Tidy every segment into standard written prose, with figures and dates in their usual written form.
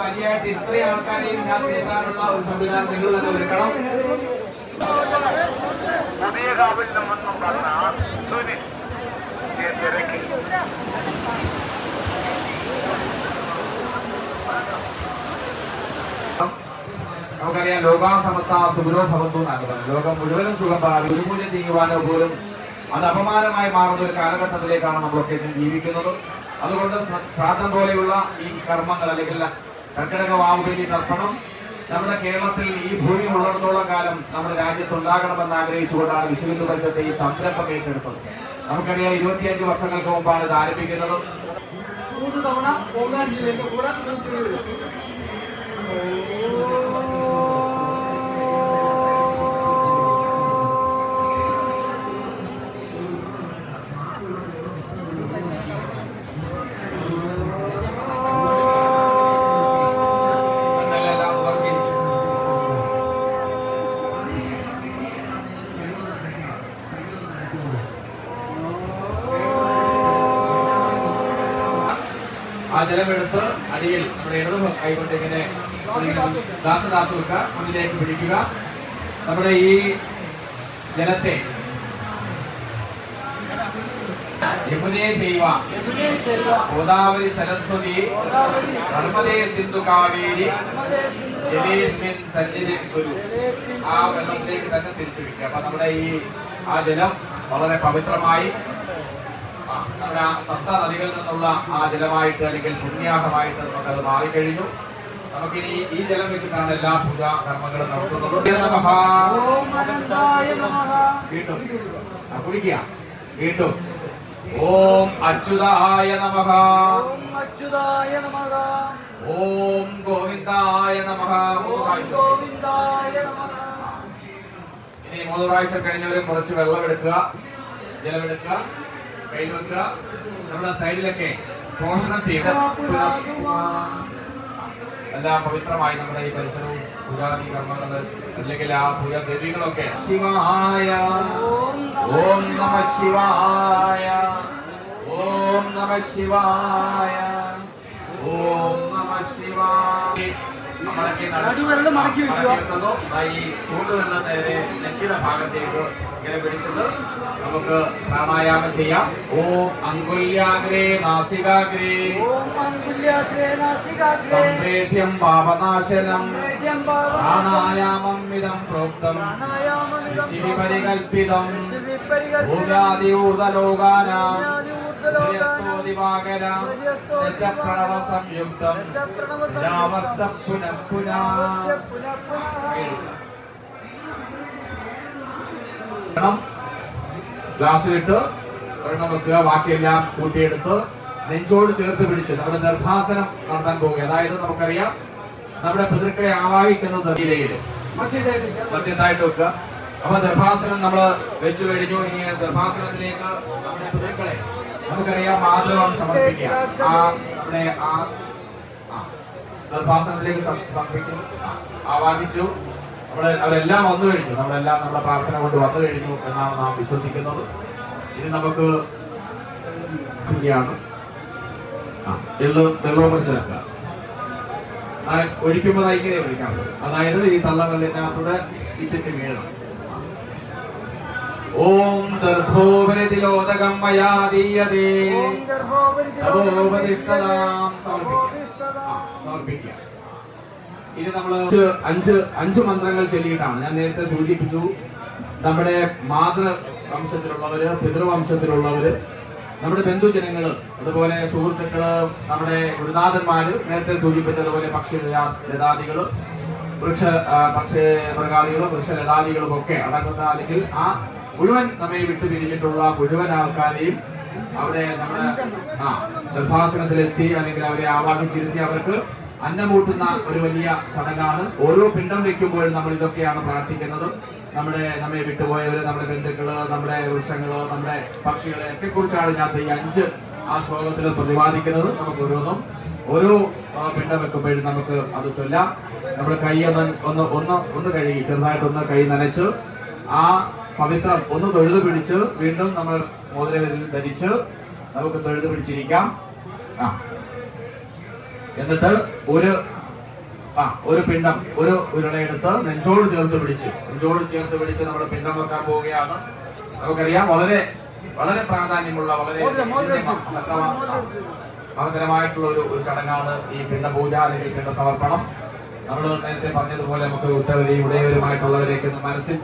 വലിയായിട്ട് ഇത്രയും ആൾക്കാരെയും ഇതിനകത്തേക്കാനുള്ള ഒരു സംവിധാനം നിങ്ങൾ തന്നെ ഒരുക്കണം. പുതിയ കാവിൽ നിന്നും വന്ന സുനിൽ തിരക്കി നമുക്കറിയാം ലോകാസമസ്ത സുഖരോ ഭവന്തു എന്നാണ് പറയുന്നത്. ലോകം മുഴുവനും സുഖം ഗുരുപൂജ ചെയ്യുവാനോ പോലും അത് അപമാനമായി മാറുന്ന ഒരു കാലഘട്ടത്തിലേക്കാണ് നമ്മളൊക്കെ ജീവിക്കുന്നത്. അതുകൊണ്ട് ശ്രാദ്ധം പോലെയുള്ള ഈ കർമ്മങ്ങൾ അല്ലെങ്കിൽ കർക്കിടക വാവുബലി തർപ്പണം നമ്മുടെ കേരളത്തിൽ ഈ ഭൂമി ഉള്ളിടത്തോളം കാലം നമ്മുടെ രാജ്യത്തുണ്ടാകണമെന്ന് ആഗ്രഹിച്ചുകൊണ്ടാണ് വിശ്വ ഹിന്ദു പരിഷത്ത് ഈ സംരംഭം ഏറ്റെടുത്തത്. നമുക്കറിയാം 25 വർഷങ്ങൾക്ക് മുമ്പാണ് ഇത് ആരംഭിക്കുന്നത്. 3 തവണ പോകാൻ കൂടെ ആ ജലമെടുത്ത് അടിയിൽ നമ്മുടെ ഇടത് കൈകൊണ്ട് ഇങ്ങനെ ദാസദാത്തു വെക്കുക, മുന്നിലേക്ക് പിടിക്കുക. നമ്മുടെ ഈ ജലത്തെ യമുനേ ചെയ്യുക, ഗോദാവരി സരസ്വതി നർമ്മദേ സിന്ധു കാവേരി ജലേസ്മിൻ സന്നിധി ഗുരു, ആ വെള്ളത്തിലേക്ക് തന്നെ തിരിച്ചു വയ്ക്കുക. അപ്പൊ നമ്മുടെ ഈ ആ ജലം വളരെ പവിത്രമായി നമ്മുടെ സപ്ത നദികളിൽ നിന്നുള്ള ആ ജലമായിട്ട് അല്ലെങ്കിൽ പുണ്യാഹമായിട്ട് നമുക്കത് മാറിക്കഴിഞ്ഞു. നമുക്കിനി ഈ ജലം വെച്ചിട്ടാണ് എല്ലാ പൂജാ കർമ്മങ്ങളും നടത്തുന്നത്. വീണ്ടും കുടിക്കുക. വീണ്ടും ഓം അച്യുതായ നമഃ, ഓം ഗോവിന്ദായ നമഃ. ഇനി 3 പ്രാവശ്യം കഴിഞ്ഞവര് കുറച്ച് വെള്ളമെടുക്കുക, ജലമെടുക്കുക, കയ്യിൽ വെക്കുക. നമ്മുടെ സൈഡിലൊക്കെ പോഷണം ചെയ്യുക. എല്ലാം പവിത്രമായി നമ്മുടെ ഈ പരിസരവും പൂജാതി കർമ്മങ്ങൾ അല്ലെങ്കിൽ ആ പൂജാ ദേവികളൊക്കെ ശിവായ ഓം നമ ശിവായ, ഓം നമ ശിവായ, ഓം നമ ശിവായ. ഈ ചൂണ്ടുവെള്ളം നേരെ നെറ്റിയുടെ ഭാഗത്തേക്ക് ഇങ്ങനെ പിടിച്ചത് നമുക്ക് പ്രാണായാമം ചെയ്യാം. ഓം അങ്കുല്യാഗ്രേ നാസികാഗ്രേ സംപ്രേഠ്യം പാപനാശനം പ്രാണായാമം ഇദം പ്രോക്തം ശിവിപരികൽപ്പിതം ഭൂയാദി ഊർധ്വലോകാനാം ദശപ്രണവ സംയുക്തം രാവർത്ത പുനഃ പുനഃ. ഗ്ലാസ്സിലിട്ട് ഒരെണ്ണം വെക്കുക, ബാക്കിയെല്ലാം കൂട്ടിയെടുത്ത് നെഞ്ചോട് ചേർത്ത് പിടിച്ച് നമ്മുടെ നിർഭാസനം നടത്താൻ പോവുക. അതായത് നമുക്കറിയാം നമ്മുടെ പിതൃക്കളെ ആവാഹിക്കുന്നത് മധ്യത്തായിട്ട് വെക്കുക. അപ്പൊ നിർഭാസനം നമ്മൾ വെച്ചു കഴിഞ്ഞു. ഇനി നിർഭാസനത്തിലേക്ക് നമ്മുടെ പിതൃക്കളെ നമുക്കറിയാം മാതൃകം സമർപ്പിക്കുക. ആ നമ്മുടെ ആ നിർഭാസനത്തിലേക്ക് സമർപ്പിച്ചു, ആവാഹിച്ചു. അവരെല്ലാം വന്നു കഴിഞ്ഞു. നമ്മളെല്ലാം നമ്മുടെ പ്രാർത്ഥന കൊണ്ട് വന്നു കഴിഞ്ഞു എന്നാണ് നാം വിശ്വസിക്കുന്നത്. ഇനി നമുക്ക് വെള്ളവും മനസ്സിലാക്കുക. ഒഴിക്കുമ്പോൾ ഇങ്ങനെ ഒഴിക്കാം. അതായത് ഈ തള്ളവെള്ളിനകത്തൂടെ ഇച്ചിട്ട് വീഴണം. ഓം ദർഭോപരിതിലോദകം മയാദീയതേ തപോപതിഷ്ഠതാം സമർപ്പിക്കുക. ഇത് നമ്മൾ 5 മന്ത്രങ്ങൾ ചൊല്ലിയിട്ടാണ്. ഞാൻ നേരത്തെ സൂചിപ്പിച്ചു, നമ്മുടെ മാതൃവംശത്തിലുള്ളവര്, പിതൃവംശത്തിലുള്ളവര്, നമ്മുടെ ബന്ധുജനങ്ങള്, അതുപോലെ സുഹൃത്തുക്കള്, നമ്മുടെ ഗുരുനാഥന്മാര്, നേരത്തെ സൂചിപ്പിച്ചതുപോലെ പക്ഷിലതാദികള്, മൃഗാദികളും വൃക്ഷലതാദികളും ഒക്കെ അടങ്ങുന്ന അല്ലെങ്കിൽ ആ മുഴുവൻ നമ്മെ വിട്ടുപിരിഞ്ഞിട്ടുള്ള മുഴുവൻ ആൾക്കാരെയും അവിടെ നമ്മുടെ നിർഭാസനത്തിലെത്തി അല്ലെങ്കിൽ അവരെ ആവാഹിച്ചിരുത്തി അവർക്ക് അന്നമൂട്ടുന്ന ഒരു വലിയ ചടങ്ങാണ്. ഓരോ പിണ്ടം വെക്കുമ്പോഴും നമ്മൾ ഇതൊക്കെയാണ് പ്രാർത്ഥിക്കുന്നത്. നമ്മെ വിട്ടുപോയവര്, നമ്മുടെ ബന്ധുക്കള്, നമ്മുടെ വൃക്ഷങ്ങള്, നമ്മുടെ പക്ഷികളെ ഒക്കെ കുറിച്ചാണ് ഇതിനകത്ത് ഈ 5 ആ ശ്ലോകത്തിൽ പ്രതിപാദിക്കുന്നത്. നമുക്ക് ഓരോ പിണ്ടം വെക്കുമ്പോഴും നമുക്ക് അത് ചൊല്ലാം. നമ്മുടെ കൈ ഒന്ന് കഴുകി ചെറുതായിട്ടൊന്ന് കൈ നനച്ച് ആ പവിത്രം ഒന്ന് തൊഴുതു പിടിച്ച് വീണ്ടും നമ്മൾ മോതിരവിരൽ ധരിച്ച് നമുക്ക് തൊഴുതു പിടിച്ചിരിക്കാം. എന്നിട്ട് ഒരു ഒരു പിണ്ടം ഒരു ഉരുളയെടുത്ത് നെഞ്ചോട് ചേർത്ത് പിടിച്ച് നമ്മൾ പിണ്ടം വെക്കാൻ പോവുകയാണ്. നമുക്കറിയാം വളരെ വളരെ പ്രാധാന്യമുള്ള വളരെ മഹത്തരമായിട്ടുള്ള ഒരു ചടങ്ങാണ് ഈ പിണ്ടപൂജ അല്ലെങ്കിൽ പിണ്ട സമർപ്പണം. നമ്മൾ നേരത്തെ പറഞ്ഞതുപോലെ നമുക്ക് ഉത്തരവരെയും ഉടയവരുമായിട്ടുള്ളവരെയൊക്കെ മനസ്സിൽ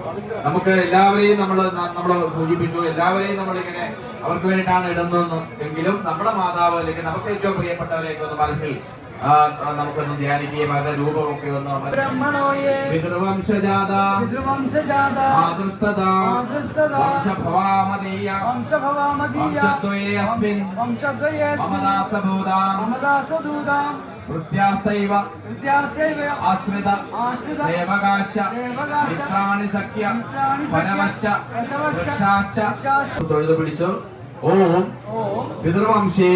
നമുക്ക് എല്ലാവരെയും നമ്മൾ സൂചിപ്പിച്ചു. എല്ലാവരെയും നമ്മളിങ്ങനെ അവർക്ക് വേണ്ടിയിട്ടാണ് ഇടുന്നതെന്ന് എങ്കിലും നമ്മുടെ മാതാവ് അല്ലെങ്കിൽ നമുക്ക് ഏറ്റവും പ്രിയപ്പെട്ടവരെയൊക്കെ ഒന്ന് മനസ്സിൽ നമുക്കൊന്ന് ധ്യാനിക്കുകയും അവരുടെ രൂപമൊക്കെ ഒന്ന് പിതൃവംശജാത തൊഴുതു പിടിച്ചു. ഓം പിതൃവംശേ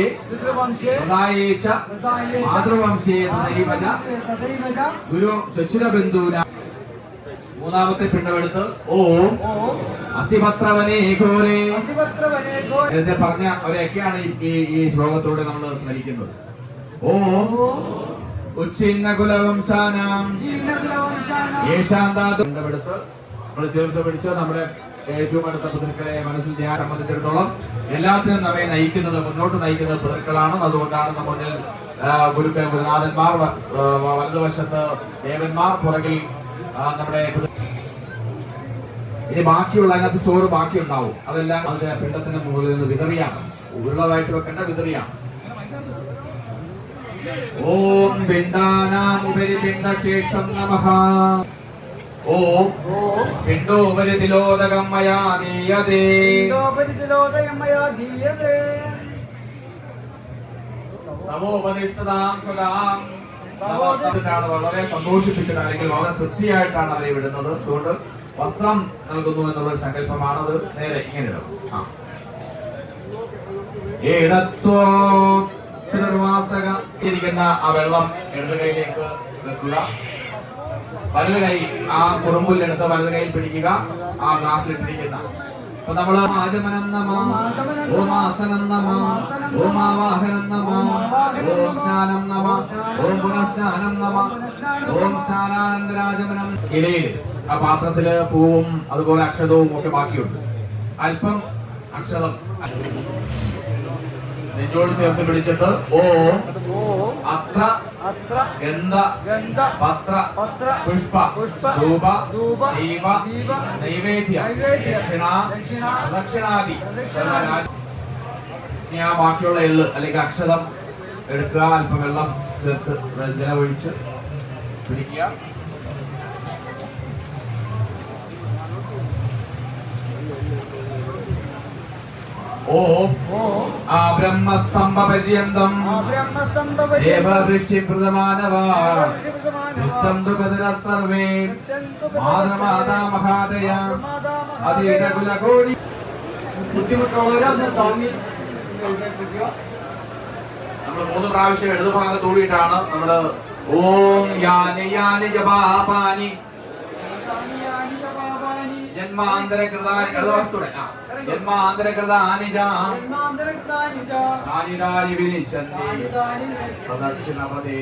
മാതൃവംശേ ഗുരു ശശിരബന്ധൂന. മൂന്നാമത്തെ പിണ്ടമെടുത്ത് ഓം അസിപത്രവനേ ഘോരേ. നേരത്തെ പറഞ്ഞ അവരെയൊക്കെയാണ് ഈ ശ്ലോകത്തോടെ നമ്മൾ സ്മരിക്കുന്നത്. ഓം ഉച്ചിന്ന കുലവംശാനാം പിണ്ടമെടുത്ത് നമ്മൾ ചേർത്ത് പിടിച്ച് നമ്മുടെ ഏറ്റവും അടുത്ത പിതൃക്കളെ മനസ്സിൽ ധ്യാനം സംബന്ധിച്ചിടത്തോളം എല്ലാത്തിനും നമ്മെ നയിക്കുന്നത് മുന്നോട്ട് നയിക്കുന്നത് പിതൃക്കളാണ്. അതുകൊണ്ടാണ് നമ്മുടെ മുന്നിൽ ഗുരുനാഥന്മാർ വലതുവശത്ത് ദേവന്മാർ പുറകിൽ നമ്മുടെ. ഇനി ബാക്കിയുള്ള അതിനകത്ത് ചോറ് ബാക്കി ഉണ്ടാവും. അതെല്ലാം അതിന്റെ പിണ്ടത്തിന്റെ മുകളിൽ നിന്ന് വിതറിയാണ്. ഉള്ളതായിട്ട് വെക്കേണ്ട വിതറിയാണ്. ഓം പിണ്ടാനാം ഉപരി പിണ്ടശേഷം നമഃ. ഓം പിണ്ടോപരി തിലോദകം മയാ ദീയതേ. നമോപദിഷ്ടതാം സുതാം. വളരെ സന്തോഷിപ്പിച്ചിട്ട് അല്ലെങ്കിൽ വളരെ തൃപ്തിയായിട്ടാണ് അവരെ വിടുന്നത്. അതുകൊണ്ട് വസ്ത്രം നൽകുന്നു എന്നുള്ളൊരു സങ്കല്പമാണത്. നേരെ ഇങ്ങനെ ഇടും. ഇരിക്കുന്ന ആ വെള്ളം ഇടത് കൈയിലേക്ക് വെക്കുക. വലത് കൈ ആ കുറുമ്പുല്ലെടുത്ത് വലത് കൈയിൽ പിടിക്കുക. ആ ഗ്ലാസ്സിലിട്ടിരിക്കുന്ന അപ്പൊ നമ്മള് ആചമനം നമ, ഓം ആസനം നമ, ഓം ആവാഹനം നമ, ഓം സ്നാനം നമ, ഓം പുനഃസ്നാനം നമ, ഓം സ്നാനാനന്തരാചമനം. ഇലയിൽ ആ പാത്രത്തില് പൂവും അതുപോലെ അക്ഷതവും ഒക്കെ ബാക്കിയുണ്ട്. അല്പം അക്ഷതം നെഞ്ചോട് ചേർത്ത് പിടിച്ചിട്ട് ഓം അത്ര ഗന്ധ പത്ര പുഷ്പ ധൂപ ദീപ നൈവേദ്യ ദക്ഷിണാദി. ഇനി ആ ബാക്കിയുള്ള എള്ള് അല്ലെങ്കിൽ അക്ഷതം എടുക്കുക. അല്പം വെള്ളം ചേർത്ത് ജലമൊഴിച്ച് പിടിക്കുക. ഓം ബ്രഹ്മസ്തംഭ പര്യന്തം സർവേ മാതൃമാതാ മഹാദയ അതീതകുലകോടി. നമ്മൾ 3 പ്രാവശ്യം ഇടതു ഭാഗത്ത് തൂടിയിട്ടാണ് നമ്മള് ഓം യാനി യാനി ജപാപാനി ജന്മാന്തരകൃതാനി ഇടതുഭാഗത്തൂടെ ജന്മാന്തരകൃതാനി ജാനി വിനിശന്തി പ്രദക്ഷിണപദേ.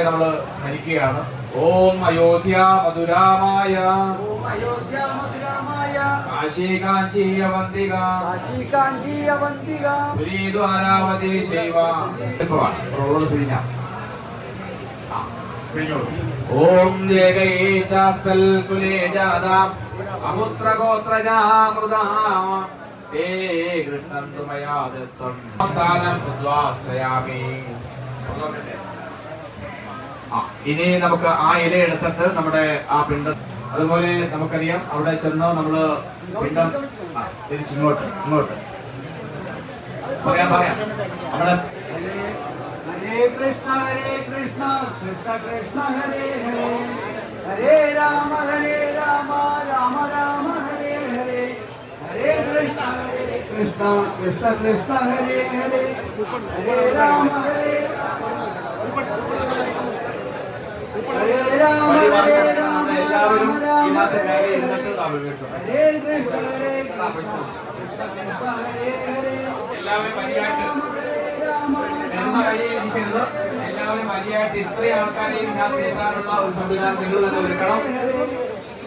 നമ്മള് സ്മരിക്കുകയാണ്. ഓം അയോധ്യ മധുരാമായ കാശി കാഞ്ചീയവന്തിക പുരീദ്വാരാവതി ശൈവ. ഉള്ളത് പിഴിഞ്ഞ ഓം ദേഗൈചാസ്കൽ കുലേ ജാതാം അമുത്രഗോത്രജാമൃതാ ഹേ കൃഷ്ണം തുമയാ ദത്തം സ്ഥാനം ഉദ്വാസയാമി. ഇനി നമുക്ക് ആ ഇല എടുത്തിട്ട് നമ്മുടെ ആ പിണ്ടം അതുപോലെ നമുക്കറിയാം അവിടെ ചെന്ന് നമ്മള് പിണ്ടം തിരിച്ചിങ്ങോട്ട് പറയാം നമ്മുടെ हरे कृष्ण कृष्ण कृष्ण हरे हरे हरे राम राम राम हरे हरे हरे कृष्ण कृष्ण कृष्ण हरे हरे हरे राम हरे राम എല്ലാവരും ഇതിനകത്ത് കയറി ഇരുന്നിട്ട് हरे कृष्ण എല്ലാവരും വരിയായിട്ട് വരുന്ന വഴിയെ ഇരിക്കരുത്. എല്ലാവരും വരിയായിട്ട് ഇത്രയും ആൾക്കാരെയും ഇതിനകത്ത് ഇരുത്താനുള്ള ഒരു സംവിധാനം നിങ്ങൾ തന്നെ ഒരുക്കണം.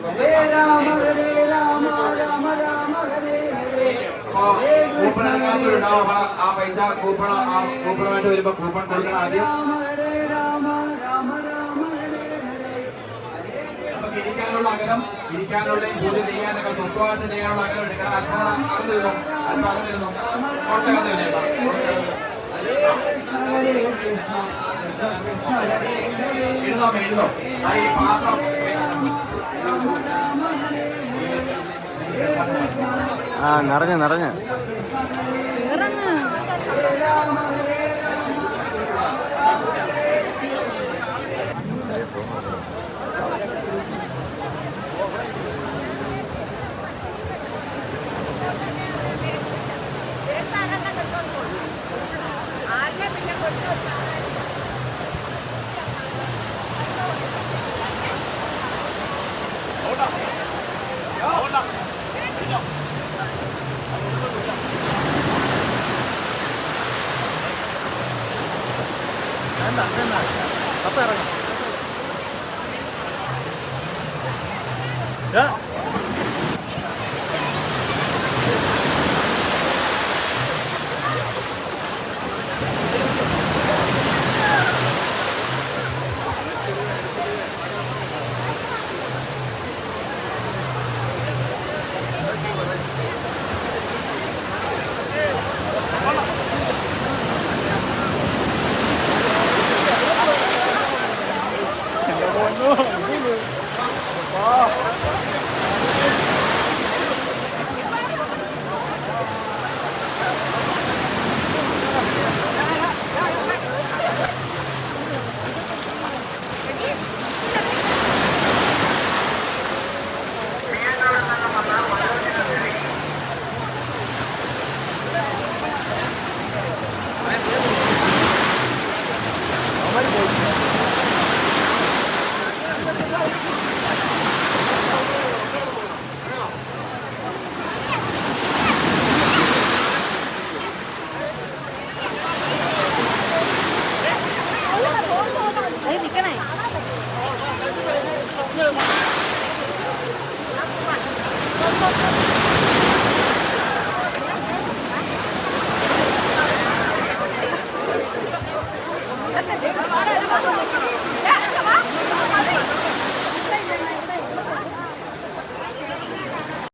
ഹരേ രാമ രാമ രാമ ഹരേ ഹരേ. കൂപ്പൺ എടുക്കാത്തവരുണ്ടാവും. ആ പൈസ കൂപ്പണുമായിട്ട് വരുമ്പോ കൂപ്പൺ കൊടുക്കണം ആദ്യം. ഹരേ രാമ രാമ രാമ ഹരേ ഹരേ. നമുക്ക് ഇരിക്കാനുള്ള അകലം, ഇരിക്കാനുള്ള പൂജ ചെയ്യാനൊക്കെ സ്വന്തമായിട്ട് ചെയ്യാനുള്ള അകലം എടുക്കണം. അകന്നിരുന്നു, അകന്നിരുന്നു, കുറച്ചകന്നിരുന്നേക്കാം. എഴുതോ ഈ പാത്രം നിറഞ്ഞ അപ്പൊ ഇറങ്ങാം.